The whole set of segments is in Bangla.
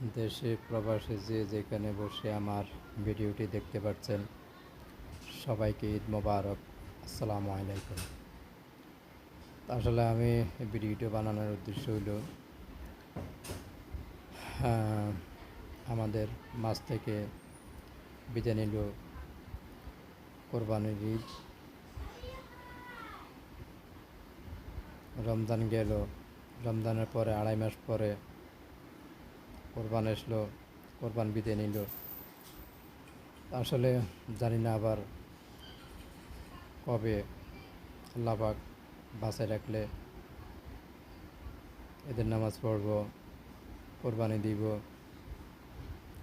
দেশে প্রবাসে যে যেখানে বসে আমার ভিডিওটি দেখতে পাচ্ছেন, সবাইকে ঈদ মোবারক। আসসালামু আলাইকুম। আসলে আমি ভিডিওটি বানানোর উদ্দেশ্য হইল আমাদের মাছ থেকে বিদায় নিল কোরবানির ঈদ। রমজান গেল, রমজানের পরে 2.5 মাস পরে কোরবান আসলো, কোরবান বিদায় নিল। আসলে জানি না আবার কবে আল্লাহ পাক বাঁচায় রাখলে এদের নামাজ পড়ব, কোরবানি দিব।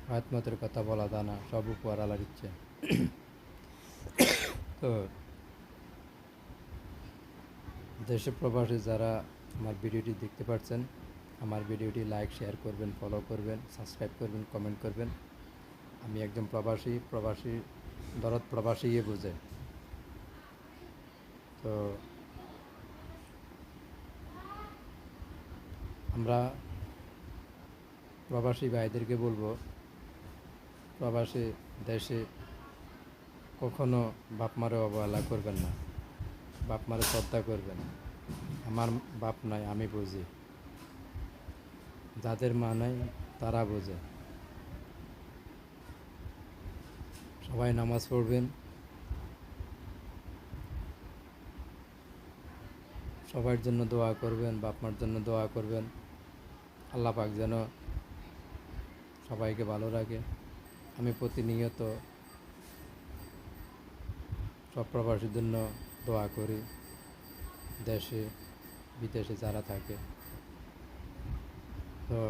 হায়াতমতের কথা বলা যায় না, সব উপহার আল্লাহর ইচ্ছে। তো দেশে প্রবাসী যারা আমার ভিডিওটি দেখতে পাচ্ছেন, আমার ভিডিওটি লাইক, শেয়ার করবেন, ফলো করবেন, সাবস্ক্রাইব করবেন, কমেন্ট করবেন। আমি একজন প্রবাসী দরদ প্রবাসী বুঝে। তো আমরা প্রবাসী ভাইদেরকে বলবো, প্রবাসী দেশে কখনো বাপ মারে অবহেলা করবেন না, বাপ মারে শ্রদ্ধা করবেন। আমার বাপ নাই, আমি বুঝি। যাদের মা নাই তারা বোঝে। সবাই নামাজ পড়বেন, সবার জন্য দোয়া করবেন, বাপ মার জন্য দোয়া করবেন। আল্লাহ পাক যেন সবাইকে ভালো রাখে। আমি প্রতিনিয়ত সব প্রবাসীর জন্য দোয়া করি, দেশে বিদেশে যারা থাকে। তো